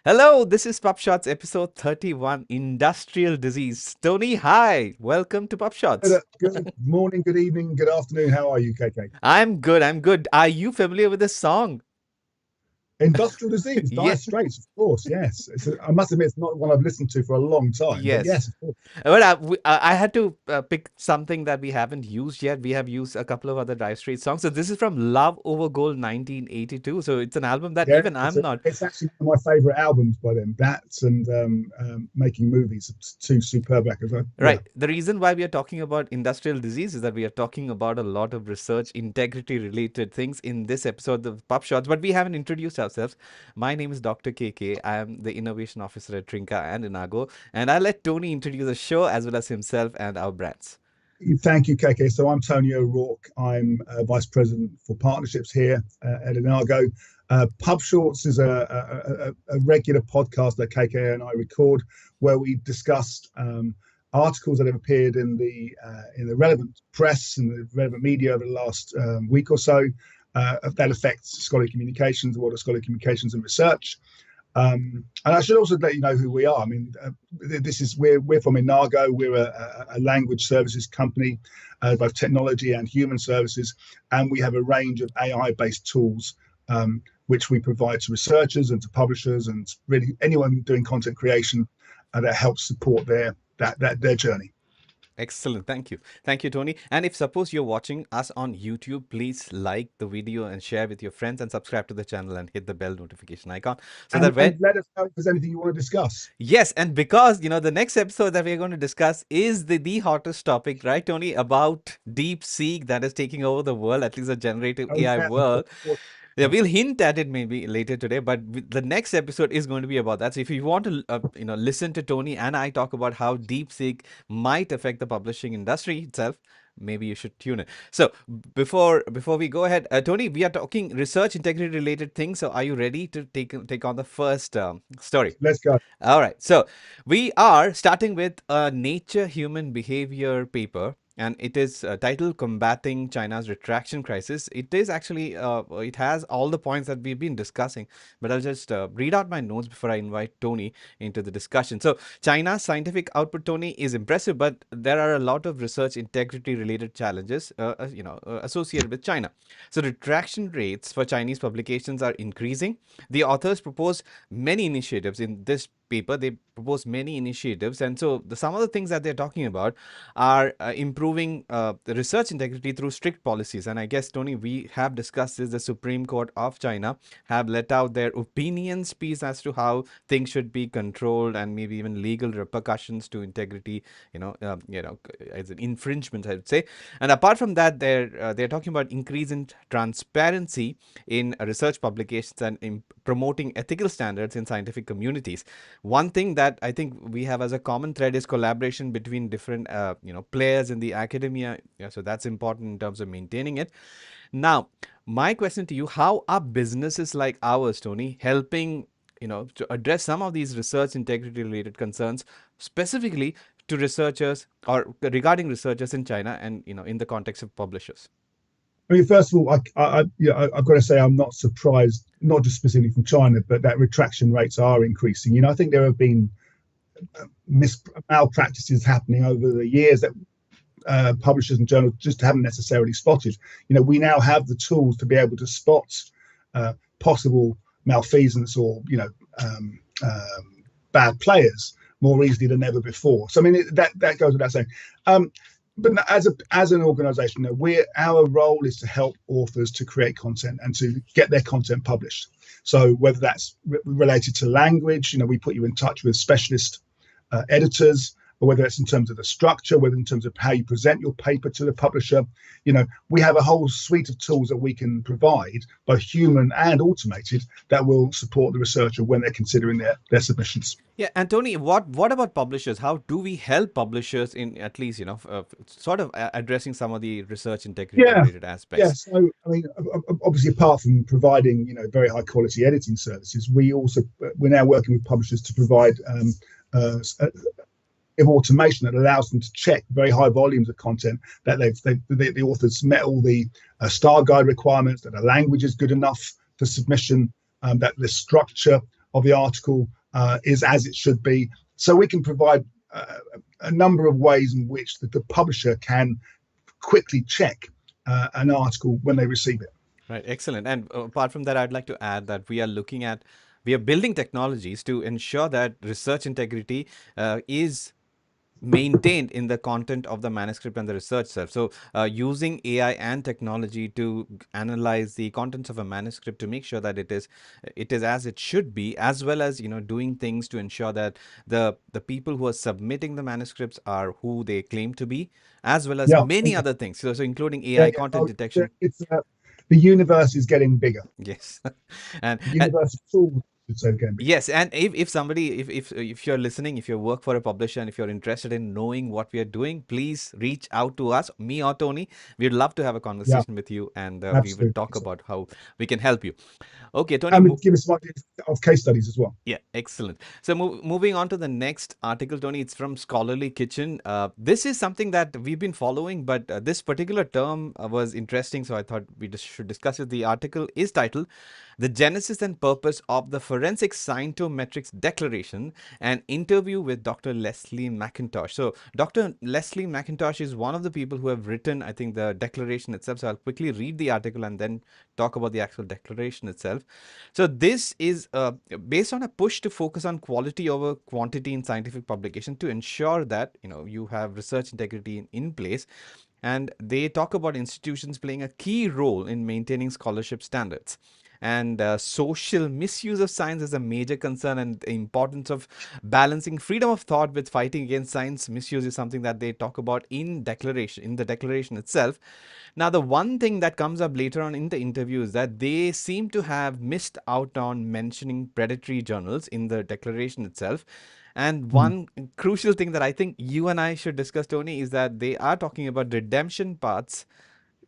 Hello, this is PubShorts episode 31, Industrial Disease. Tony, hi. Welcome to PubShorts. Good morning, good evening, good afternoon. How are you, KK? I'm good. Are you familiar with this song? Industrial disease, dire Yeah, straits, of course. Yes, I must admit, it's not one I've listened to for a long time, but yes. yes, of course. Well, I had to pick something that we haven't used yet. We have used a couple of other Dire Straits songs. So this is from Love Over Gold 1982. So it's an album that Yeah, even I'm not. it's actually one of my favourite albums by them. That and Making Movies, two superb records. Yeah, Right. The reason why we are talking about industrial disease is that we are talking about a lot of research, integrity related things in this episode of Pub Shots, but we haven't introduced ourselves. My name is Dr. KK. I am the innovation officer at Trinka and Enago, and I'll let Tony introduce the show as well as himself and our brands. thank you, KK. So I'm Tony O'Rourke. I'm Vice President for Partnerships here at Enago. PubShorts is a regular podcast that KK and I record where we discussed articles that have appeared in the relevant press and the relevant media over the last week or so that affects scholarly communications, the world of scholarly communications and research. And I should also let you know who we are. I mean, we're from Enago. We're a language services company, both technology and human services, and we have a range of AI-based tools which we provide to researchers and to publishers and really anyone doing content creation that helps support their journey. Excellent. Thank you. Thank you, Tony. And if suppose you're watching us on YouTube, please like the video and share with your friends and subscribe to the channel and hit the bell notification icon so that And when let us know if there's anything you want to discuss. yes, and because the next episode that we're going to discuss is the hottest topic, right, Tony, about deep seek that is taking over the world, at least the generative Oh AI yeah, world. Yeah, yeah. we'll hint at it maybe later today, but the next episode is going to be about that. So if you want to, listen to Tony and I talk about how DeepSeek might affect the publishing industry itself, maybe you should tune in. So before we go ahead, Tony, we are talking research integrity related things. So are you ready to take on the first story? Let's go. All right. So we are starting with a Nature Human Behavior paper. And it is titled Combating China's Retraction Crisis. It is actually, it has all the points that we've been discussing, but I'll just read out my notes before I invite Tony into the discussion. So, China's scientific output, Tony, is impressive, but there are a lot of research integrity related challenges, associated with China. So, retraction rates for Chinese publications are increasing. The authors propose many initiatives in this paper. They propose many initiatives, and so some of the things that they're talking about are improving the research integrity through strict policies. And I guess, Tony, we have discussed this. The Supreme Court of China have let out their opinions piece as to how things should be controlled and maybe even legal repercussions to integrity. As an infringement, I would say. And apart from that, they're talking about increase in transparency in research publications and in promoting ethical standards in scientific communities. One thing that I think we have as a common thread is collaboration between different players in the academia. Yeah, so that's important in terms of maintaining it. Now, my question to you: how are businesses like ours, Tony, helping to address some of these research integrity related concerns, specifically to researchers or regarding researchers in China and in the context of publishers? I mean, first of all, I've got to say I'm not surprised, not just specifically from China, but that retraction rates are increasing. I think there have been malpractices happening over the years that publishers and journals just haven't necessarily spotted. We now have the tools to be able to spot possible malfeasance or bad players more easily than ever before. So I mean that goes without saying. But as an organisation, our role is to help authors to create content and to get their content published. So whether that's related to language, we put you in touch with specialist editors, or whether it's in terms of the structure, whether in terms of how you present your paper to the publisher. We have a whole suite of tools that we can provide, both human and automated, that will support the researcher when they're considering their submissions. Yeah, and Tony, what about publishers? How do we help publishers in at least sort of addressing some of the research integrity Yeah, related yeah. aspects? So I mean, obviously, apart from providing very high quality editing services, we're now working with publishers to provide of automation that allows them to check very high volumes of content, that the authors met all the style guide requirements, that the language is good enough for submission, that the structure of the article is as it should be. So we can provide a number of ways in which the publisher can quickly check an article when they receive it. Right, excellent. And apart from that, I'd like to add that we are building technologies to ensure that research integrity is maintained in the content of the manuscript and the research itself. So using AI and technology to analyze the contents of a manuscript to make sure that it is as it should be, as well as doing things to ensure that the people who are submitting the manuscripts are who they claim to be, as well as Yeah, many other things. So including yeah, AI yeah. content Oh, detection. it's the universe is getting bigger. Yes. and, The and universe is all getting bigger. yes, and if somebody, if you're listening, if you work for a publisher and if you're interested in knowing what we are doing, please reach out to us, me or Tony. We'd love to have a Yeah, conversation with you, and we would absolutely. talk about how we can help you. Okay, Tony. And give us some ideas of case studies as well. Yeah, excellent. So moving on to the next article, Tony, it's from Scholarly Kitchen. This is something that we've been following, but this particular term was interesting, so I thought we just should discuss it. The article is titled "The Genesis and Purpose of the Forensic Scientometrics Declaration: An Interview with Dr. Leslie McIntosh." So Dr. Leslie McIntosh is one of the people who have written, I think, the declaration itself. So I'll quickly read the article and then talk about the actual declaration itself. So this is based on a push to focus on quality over quantity in scientific publication to ensure that you have research integrity in place. And they talk about institutions playing a key role in maintaining scholarship standards. And social misuse of science is a major concern, and the importance of balancing freedom of thought with fighting against science misuse is something that they talk about in the declaration itself. Now, the one thing that comes up later on in the interview is that they seem to have missed out on mentioning predatory journals in the declaration itself. And Mm. one crucial thing that I think you and I should discuss, Tony, is that they are talking about redemption paths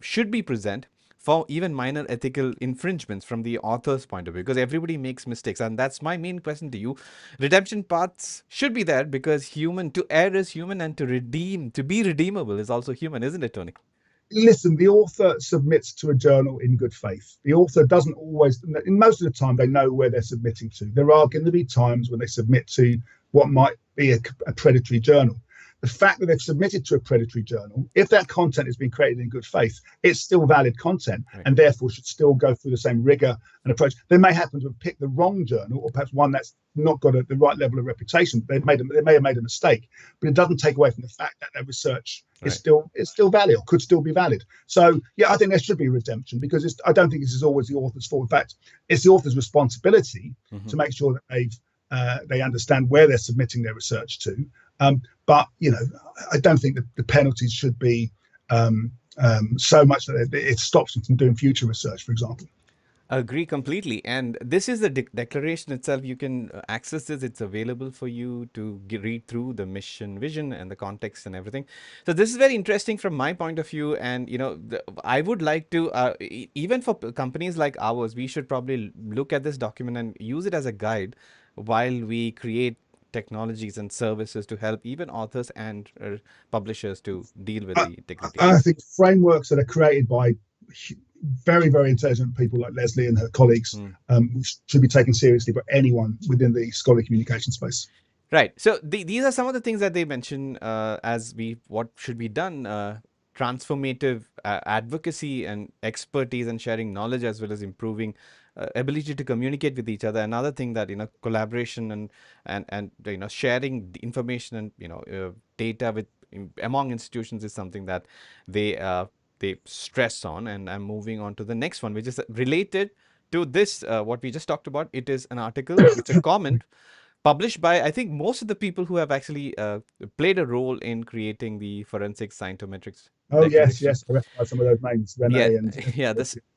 should be present for even minor ethical infringements from the author's point of view, because everybody makes mistakes. And that's my main question to you. Redemption paths should be there because to err is human, and to be redeemable is also human, isn't it, Tony? Listen, the author submits to a journal in good faith. The author doesn't always, in most of the time, they know where they're submitting to. There are going to be times when they submit to what might be a predatory journal. The fact that they've submitted to a predatory journal, if that content has been created in good faith, it's still valid content, Right. and therefore should still go through the same rigor and approach. They may happen to have picked the wrong journal, or perhaps one that's not got the right level of reputation. They may have made a mistake, but it doesn't take away from the fact that their research is still valid, or could still be valid. So yeah, I think there should be redemption, because I don't think this is always the author's fault. In fact, it's the author's responsibility to make sure that they understand where they're submitting their research to. But I don't think that the penalties should be so much that it stops them from doing future research, for example. Agree completely. And this is the declaration itself. You can access this. It's available for you to read through the mission, vision, and the context and everything. So this is very interesting from my point of view. And, I would like to, even for companies like ours, we should probably look at this document and use it as a guide while we create technologies and services to help even authors and publishers to deal with I, the integrity. I think frameworks that are created by very, very intelligent people like Leslie and her colleagues should be taken seriously by anyone within the scholarly communication space. Right. So these are some of the things that they mention as what should be done. Transformative advocacy and expertise and sharing knowledge, as well as improving ability to communicate with each other. Another thing that collaboration and sharing the information and data with among institutions is something that they they stress on. And I'm moving on to the next one, which is related to this what we just talked about. It is an article. It's a comment published by, I think, most of the people who have actually played a role in creating the forensic scientometrics Oh yes, declaration. yes, I recognise some of those names, Yeah, Renee and yeah.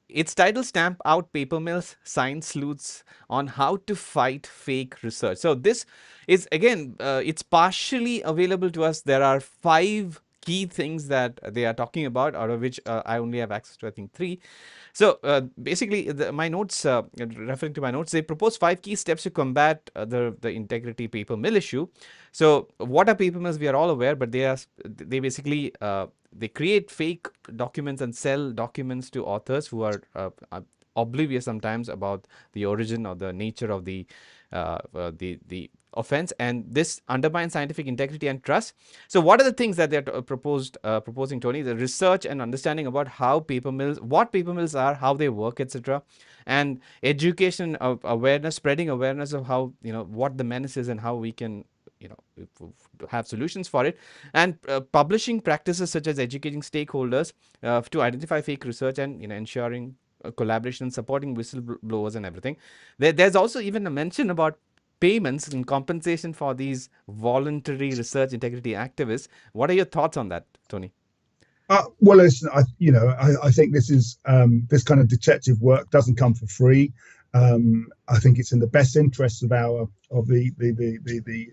Its title: "Stamp Out Paper Mills, Science Sleuths on How to Fight Fake Research." So this is again, it's partially available to us. There are 5 key things that they are talking about, out of which I only have access to, I think, 3. So basically, my notes, referring to my notes, they propose 5 key steps to combat the integrity paper mill issue. So what are paper mills? We are all aware, but they basically they create fake documents and sell documents to authors who are oblivious sometimes about the origin or the nature of the offense, and this undermines scientific integrity and trust. So, what are the things that they're proposing, Tony? The research and understanding about how paper mills, what paper mills are, how they work, etc., and education of awareness, spreading awareness of how, what the menace is and how we can, have solutions for it, and publishing practices such as educating stakeholders to identify fake research, and ensuring collaboration, supporting whistleblowers and everything. There's also even a mention about payments and compensation for these voluntary research integrity activists. What are your thoughts on that, Tony? Well, listen, I think this is this kind of detective work doesn't come for free. I think it's in the best interests of the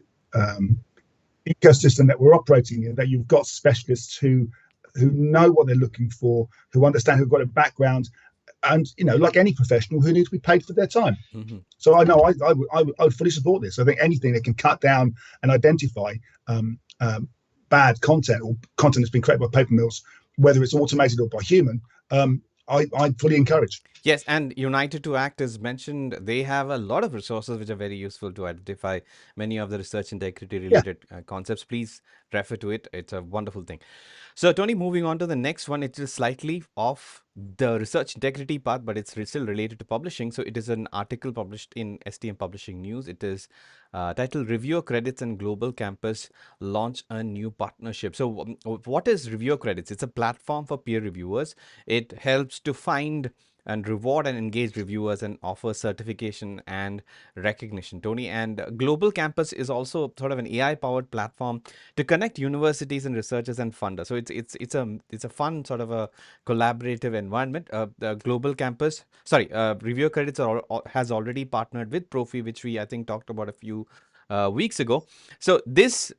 ecosystem that we're operating in, that you've got specialists who know what they're looking for, who understand, who've got a background, and like any professional, who need to be paid for their time. Mm-hmm. So I know I would fully support this. I think anything that can cut down and identify bad content, or content that's been created by paper mills, whether it's automated or by human, I fully encourage. Yes, and United to Act is mentioned. They have a lot of resources which are very useful to identify many of the research integrity Yeah, related concepts. Please refer to it. It's a wonderful thing. So, Tony, moving on to the next one, it is slightly off the research integrity part, but it's still related to publishing. So, it is an article published in STM Publishing News. It is titled Reviewer Credits and Global Campus Launch a New Partnership. So, what is Reviewer Credits? It's a platform for peer reviewers. It helps to find and reward and engage reviewers and offer certification and recognition, Tony. And Global Campus is also sort of an AI powered platform to connect universities and researchers and funders. So it's a fun sort of a collaborative environment. The Global Campus, sorry, Reviewer Credits has already partnered with Profi, which we I think talked about a few weeks ago. So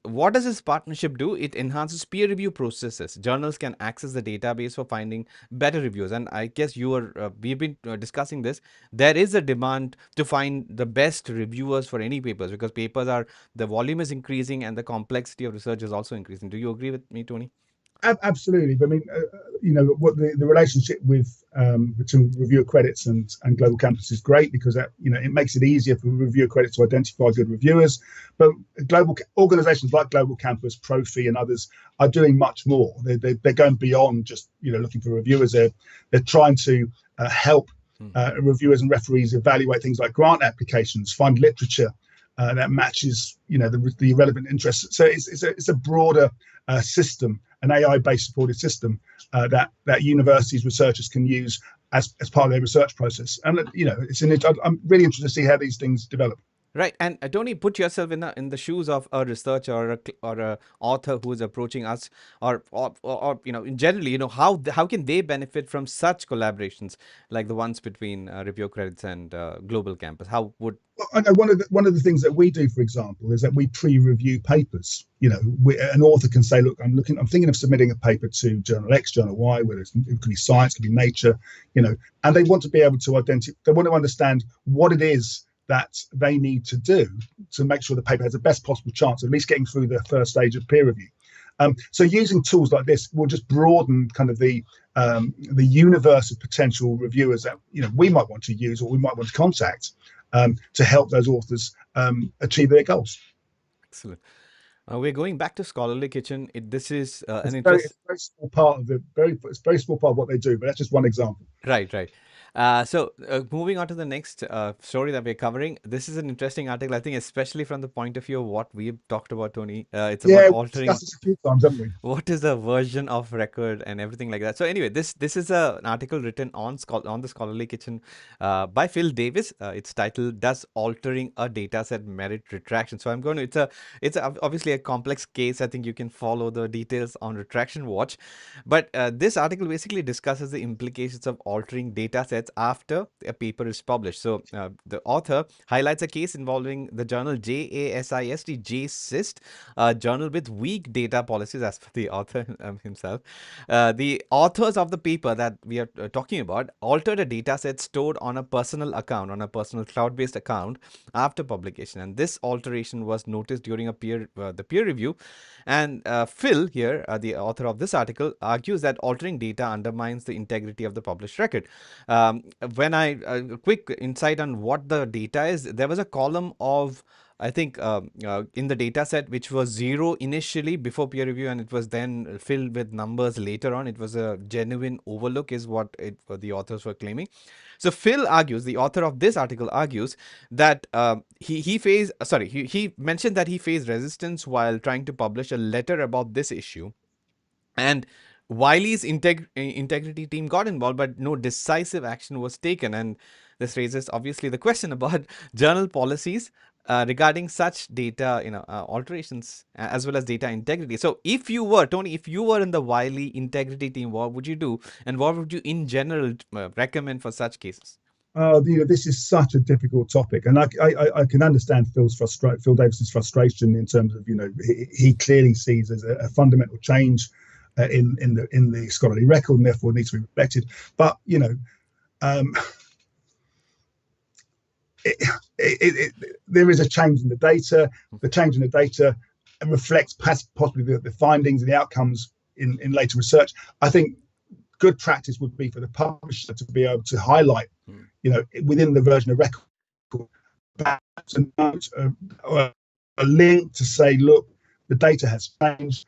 what does this partnership do? It enhances peer review processes. Journals can access the database for finding better reviews. And I guess we've been discussing this. There is a demand to find the best reviewers for any papers, because the volume is increasing and the complexity of research is also increasing. Do you agree with me, Tony? absolutely. But I mean, what the relationship with between reviewer credits and global campus is great, because that it makes it easier for reviewer credits to identify good reviewers. But global organisations like Global Campus, Profi, and others are doing much more. They're going beyond just looking for reviewers. They're trying to help reviewers and referees evaluate things like grant applications, find literature that matches the relevant interests. So it's a broader system, an AI-based supported system that universities, researchers can use as part of their research process. And I'm really interested to see how these things develop. Right, and Tony, put yourself in the shoes of a researcher or a author who is approaching us, or in generally, how can they benefit from such collaborations like the ones between Review Credits and Global Campus? How would I know one of the things that we do, for example, is that we pre-review papers. An author can say, "Look, I'm thinking of submitting a paper to Journal X, Journal Y, whether it could be Science, it could be Nature, and they want to be able to identify. They want to understand what it is that they need to do to make sure the paper has the best possible chance of at least getting through the first stage of peer review. So using tools like this will just broaden kind of the universe of potential reviewers that we might want to use or we might want to contact to help those authors achieve their goals. excellent. We're going back to Scholarly Kitchen. This is an It's interest. a very small part of it's a very small part of what they do, but that's just one example. Right, right. So moving on to the next story that we're covering. This is an interesting article, I think, especially from the point of view of what we've talked about, Tony. It's about Yeah, we've altering discussed this a few times, haven't we? what is a version of record and everything like that. So anyway, this is an article written on the Scholarly Kitchen by Phil Davis. It's titled "Does Altering a Dataset Merit Retraction?" So I'm going to. Obviously a complex case. I think you can follow the details on Retraction Watch, but this article basically discusses the implications of altering datasets after a paper is published. So the author highlights a case involving the journal JASIST, a journal with weak data policies, as per the author himself. The authors of the paper that we are talking about altered a dataset stored on a personal account, on a personal cloud-based account after publication, and this alteration was noticed during the peer review. And Phil here, the author of this article, argues that altering data undermines the integrity of the published record. when I quick insight on what the data is, there was a column of, I think, in the data set which was 0 initially before peer review, and it was then filled with numbers later on. It was a genuine overlook, is what the authors were claiming. So Phil argues, the author of this article argues that he mentioned that he faced resistance while trying to publish a letter about this issue, and Wiley's integrity team got involved, but no decisive action was taken. And this raises obviously the question about journal policies regarding such data, alterations, as well as data integrity. So, if you were Tony, if you were in the Wiley integrity team, what would you do, and what would you, in general, recommend for such cases? This is such a difficult topic, and I can understand Phil Davis's frustration in terms of he clearly sees as a fundamental change in the scholarly record, and therefore needs to be respected. But there is a change in the data. The change in the data reflects possibly the findings and the outcomes in later research. I think good practice would be for the publisher to be able to highlight, within the version of record, perhaps a note or a link to say, look, the data has changed.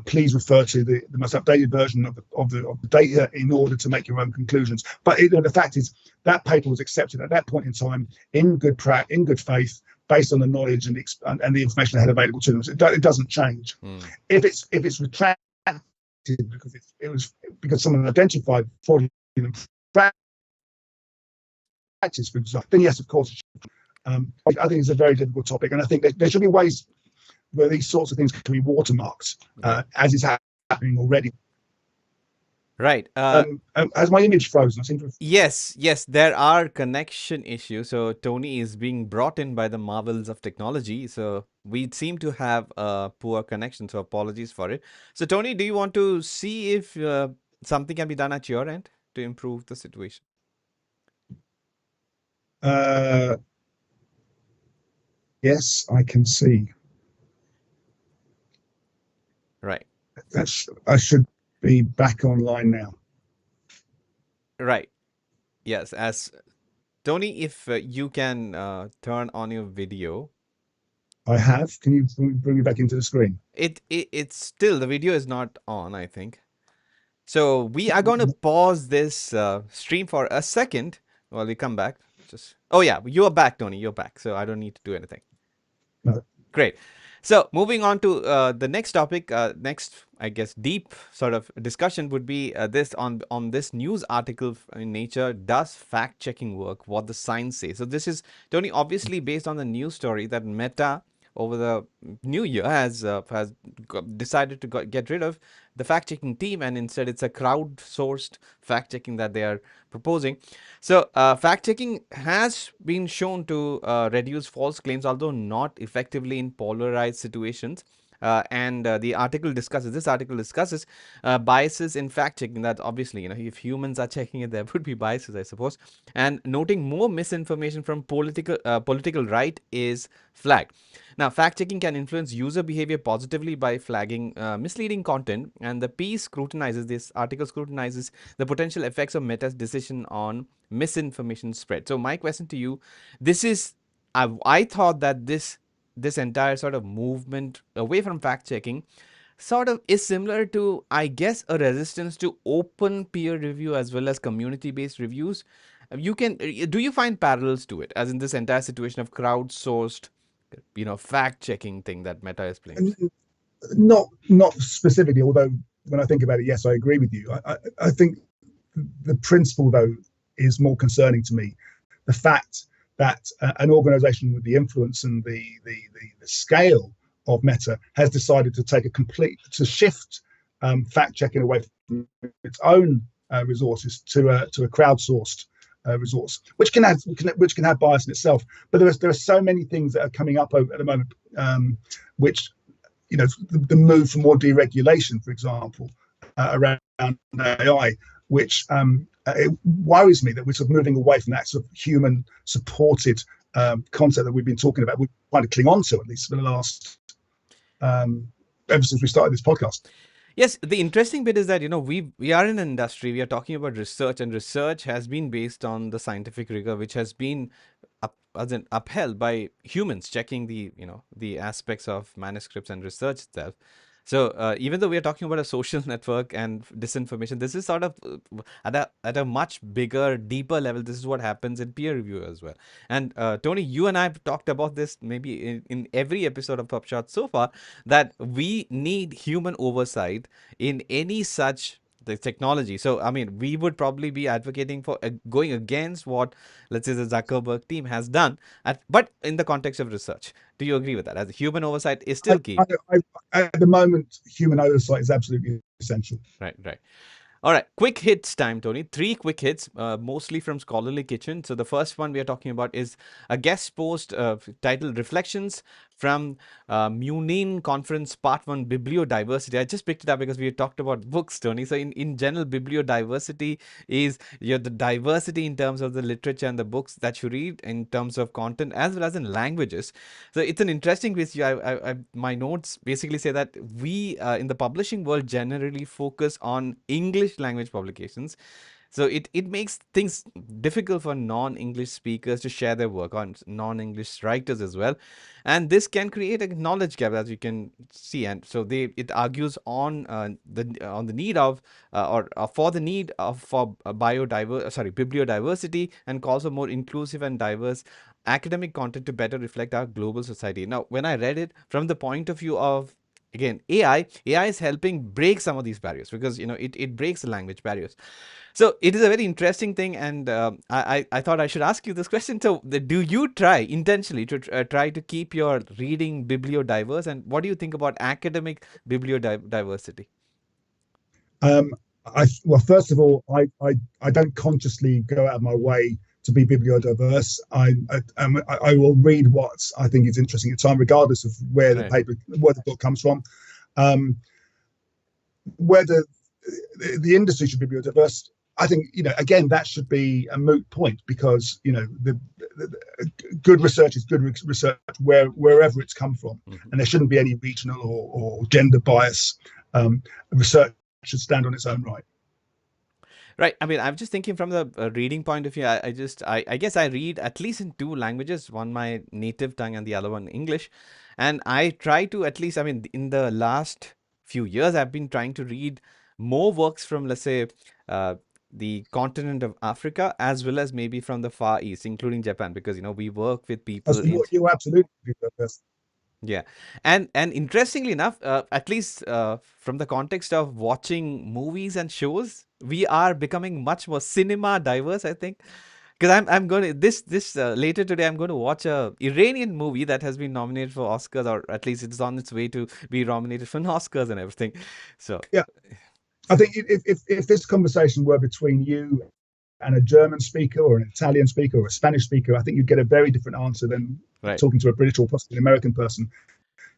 Please refer to the most updated version of the data in order to make your own conclusions. But the fact is that paper was accepted at that point in time in good faith, based on the knowledge and the information they had available to them. So it doesn't change. If it's retracted because someone identified fraudulent practice, for example, then yes, of course. I think it's a very difficult topic, and I think there should be ways where these sorts of things can be watermarked, as is happening already. Right. Has my image frozen? Yes, there are connection issues. So Tony is being brought in by the marvels of technology. So we seem to have a poor connection. So apologies for it. So Tony, do you want to see if something can be done at your end to improve the situation? Yes, I can see. Right. I should be back online now. Right. Yes. As Tony, if you can turn on your video. I have. Can you bring me back into the screen? It's still, the video is not on, I think. So we are going to pause this stream for a second while we come back. Oh yeah, you're back, Tony. You're back. So I don't need to do anything. No. Great. So moving on to the next topic, next, I guess, deep sort of discussion would be this on this news article in Nature. Does fact-checking work? What the science says. So this is, Tony, obviously based on the news story that Meta over the new year has decided to get rid of the fact-checking team, and instead it's a crowd-sourced fact-checking that they are proposing. So fact-checking has been shown to reduce false claims, although not effectively in polarized situations. And this article discusses biases in fact-checking. That obviously, if humans are checking it, there would be biases, I suppose. And noting more misinformation from political right is flagged. Now, fact-checking can influence user behavior positively by flagging misleading content, and the piece scrutinizes, this article scrutinizes the potential effects of Meta's decision on misinformation spread. So my question to you, this is, I thought that this entire sort of movement away from fact-checking sort of is similar to, I guess, a resistance to open peer review as well as community-based reviews. Do you find parallels to it, as in this entire situation of crowdsourced, fact-checking thing that Meta is playing? Not specifically, although when I think about it, yes, I agree with you. I think the principle, though, is more concerning to me. The fact that an organization with the influence and the scale of Meta has decided to shift fact-checking away from its own resources to a crowdsourced resource, which can have bias in itself. But there are so many things that are coming up at the moment, which, the move for more deregulation, for example, around AI, which it worries me that we're sort of moving away from that sort of human-supported concept that we've been talking about. We're trying to cling on to, at least for the last ever since we started this podcast. Yes, the interesting bit is that we are in an industry. We are talking about research, and research has been based on the scientific rigor, which has been as in upheld by humans checking the aspects of manuscripts and research itself. So even though we are talking about a social network and disinformation, this is sort of at a much bigger, deeper level. This is what happens in peer review as well. And Tony, you and I have talked about this maybe in every episode of PubShorts so far, that we need human oversight in any such the technology. So, I mean, we would probably be advocating for going against what, let's say, the Zuckerberg team has done, but in the context of research. Do you agree with that? As human oversight is I, still key. at the moment, human oversight is absolutely essential. Right, right. All right, quick hits time, Tony. Three quick hits, mostly from Scholarly Kitchen. So the first one we are talking about is a guest post titled "Reflections from Munin Conference Part One Bibliodiversity." I just picked it up because we talked about books, Tony. So in general, bibliodiversity is the diversity in terms of the literature and the books that you read, in terms of content as well as in languages. So it's an interesting piece. My notes basically say that we in the publishing world generally focus on English language publications. So it makes things difficult for non-English speakers to share their work, on non-English writers as well, and this can create a knowledge gap, as you can see. And so it argues on the need of or for the need of for bibliodiversity, and calls for more inclusive and diverse academic content to better reflect our global society. Now, when I read it from the point of view of, again, AI is helping break some of these barriers, because it breaks the language barriers. So it is a very interesting thing, and I thought I should ask you this question. So do you try intentionally to try to keep your reading bibliodiverse, and what do you think about academic bibliodiversity? Um, well, first of all, I don't consciously go out of my way to be bibliodiverse. I will read what I think is interesting at the time, regardless of where Right. where the book comes from. Um, whether the industry should be bibliodiverse, I think, again, that should be a moot point, because the good research is good research wherever it's come from, Mm-hmm. and there shouldn't be any regional or gender bias. Research should stand on its own right. Right. I mean, I'm just thinking from the reading point of view. I guess I read at least in two languages, one my native tongue and the other one English. And I try to, at least, I mean, in the last few years, I've been trying to read more works from, let's say, uh, the continent of Africa, as well as maybe from the Far East, including Japan, because, we work with people So in. you're absolutely bibliodiverse. Yeah, and interestingly enough, at least from the context of watching movies and shows, we are becoming much more cinema diverse, I think. Because I'm going to this later today, I'm going to watch a Iranian movie that has been nominated for Oscars, or at least it's on its way to be nominated for Oscars and everything. So Yeah, I think if this conversation were between you and a German speaker or an Italian speaker or a Spanish speaker, I think you'd get a very different answer than right, talking to a British or possibly an American person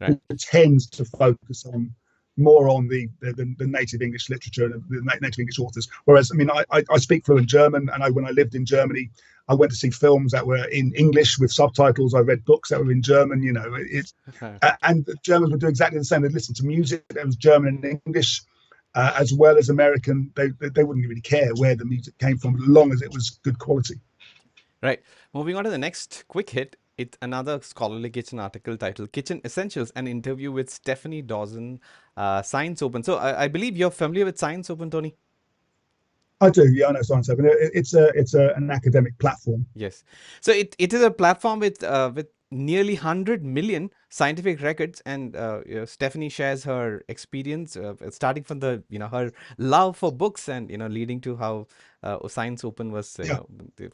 right, who tends to focus on more on the native English literature and the native English authors. Whereas, I mean, I speak fluent German, and when I lived in Germany, I went to see films that were in English with subtitles. I read books that were in German. And the Germans would do exactly the same. They'd listen to music that was German and English, as well as American. They wouldn't really care where the music came from, as long as it was good quality. right. Moving on to the next quick hit. It's another scholarly kitchen article titled "Kitchen Essentials: An Interview with Stephanie Dawson, ScienceOpen." So I believe you're familiar with ScienceOpen, Tony. I do, yeah, I know ScienceOpen. It's an academic platform. Yes. So it is a platform with nearly 100 million scientific records, and Stephanie shares her experience, starting from the her love for books, and leading to how ScienceOpen was Yeah,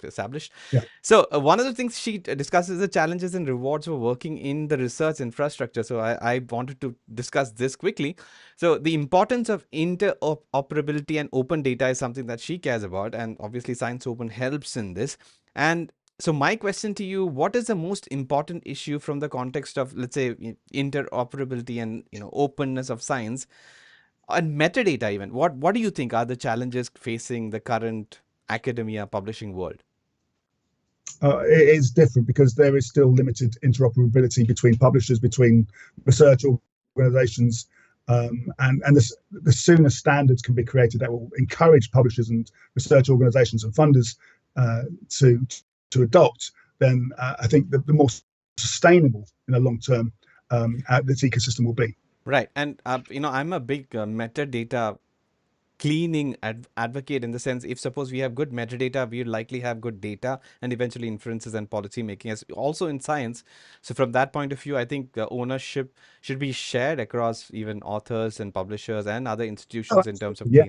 established. yeah. So one of the things she discusses the challenges and rewards for working in the research infrastructure. So I wanted to discuss this quickly. So the importance of interoperability and open data is something that she cares about, and obviously ScienceOpen helps in this. And so my question to you: what is the most important issue from the context of, let's say, interoperability and openness of science and metadata? Even what do you think are the challenges facing the current academia publishing world? It is different because there is still limited interoperability between publishers, between research organizations. And the sooner standards can be created that will encourage publishers and research organizations and funders to adopt, then I think the more sustainable in the long term this ecosystem will be. Right. And, I'm a big metadata cleaning advocate, in the sense, if suppose we have good metadata, we likely have good data and eventually inferences and policy making, as also in science. So from that point of view, I think ownership should be shared across even authors and publishers and other Oh, institutions in terms of yeah,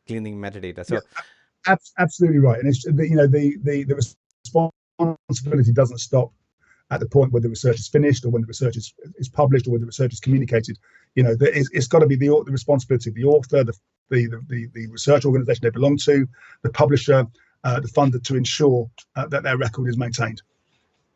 cleaning metadata. yeah, So absolutely right. And it's the responsibility doesn't stop at the point where the research is finished or when the research is published or when the research is communicated. It's got to be the responsibility of the author, the research organization they belong to, the publisher, the funder, to ensure that their record is maintained.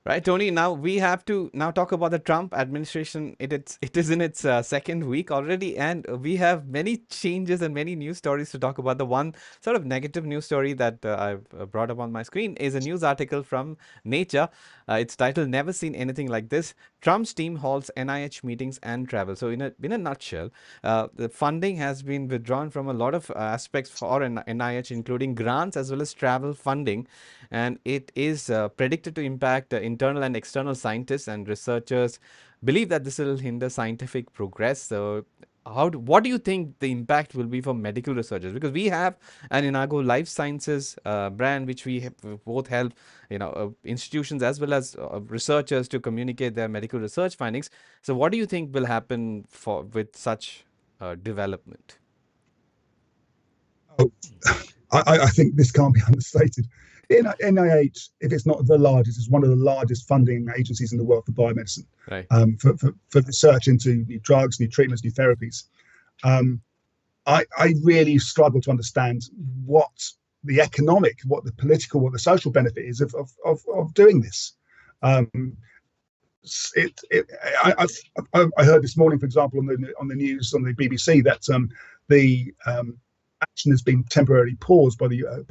right, Tony. Now we have to now talk about the Trump administration. It is in its second week already, and we have many changes and many news stories to talk about. The one sort of negative news story that I've brought up on my screen is a news article from Nature. It's titled "Never Seen Anything Like This: Trump's team halts NIH meetings and travel." So in a nutshell, the funding has been withdrawn from a lot of aspects for NIH, including grants as well as travel funding, and it is predicted to impact internal and external scientists, and researchers believe that this will hinder scientific progress. So what do you think the impact will be for medical researchers? Because we have an Enago Life Sciences brand, which we both help institutions as well as researchers to communicate their medical research findings. So what do you think will happen with such development? Oh, I think this can't be understated. NIH, if it's not the largest, is one of the largest funding agencies in the world for biomedicine, Right. For research into new drugs, new treatments, new therapies. I really struggle to understand what the economic, what the political, what the social benefit is of doing this. I heard this morning, for example, on the news on the BBC, that the action has been temporarily paused by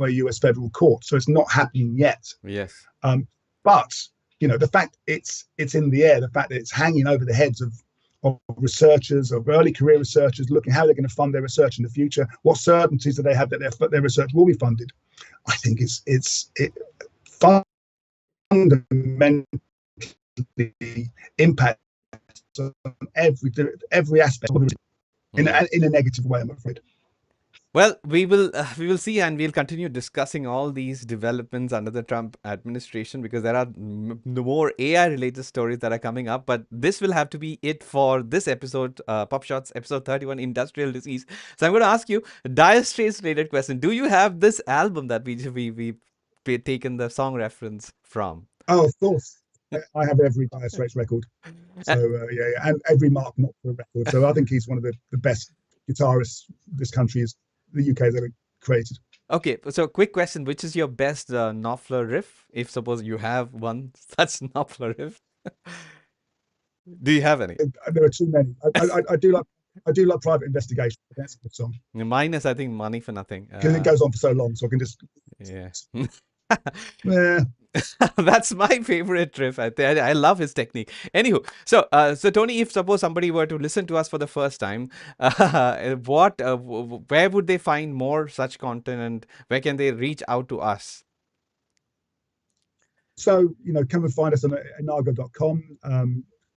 a US federal court, so it's not happening yet. Yes. But the fact it's in the air, the fact that it's hanging over the heads of researchers, of early career researchers, looking how they're going to fund their research in the future, what certainties do they have that their research will be funded. I think it fundamentally impacts on every aspect in a negative way, I'm afraid. Well, we will see, and we'll continue discussing all these developments under the Trump administration, because there are more AI related stories that are coming up. But this will have to be it for this episode, PubShorts episode 31, Industrial Disease. So I'm going to ask you a Dire Straits related question. Do you have this album that we taken the song reference from? Oh, of course. I have every Dire Straits record. So yeah, and every Mark Knopfler record. So I think he's one of the best guitarists this country the UK has ever created. Okay, so quick question: which is your best Knopfler riff? If suppose you have one such Knopfler riff, do you have any? There are too many. I do like Private Investigation. That's a good song. Mine is, I think, Money for Nothing. Because it goes on for so long, so I can just Yeah. That's my favorite riff. I love his technique. Anywho, so Tony, if suppose somebody were to listen to us for the first time, where would they find more such content, and where can they reach out to us? So come and find us on enago.com.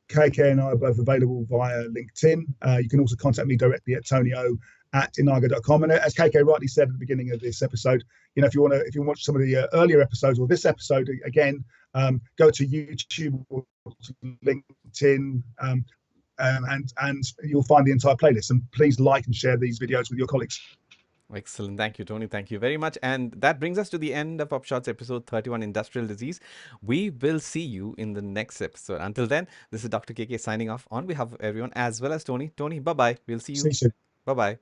KK and I are both available via LinkedIn. You can also contact me directly at tonyo@enago.com. And as KK rightly said at the beginning of this episode, if you want to watch some of the earlier episodes or this episode again, go to YouTube or to LinkedIn, and you'll find the entire playlist. And please like and share these videos with your colleagues. Excellent. Thank you, Tony. Thank you very much. And that brings us to the end of PubShorts episode 31, Industrial Disease. We will see you in the next episode. Until then, this is Dr. KK signing off on behalf of everyone, as well as Tony. Tony, bye-bye. We'll see you. See you soon. Bye-bye.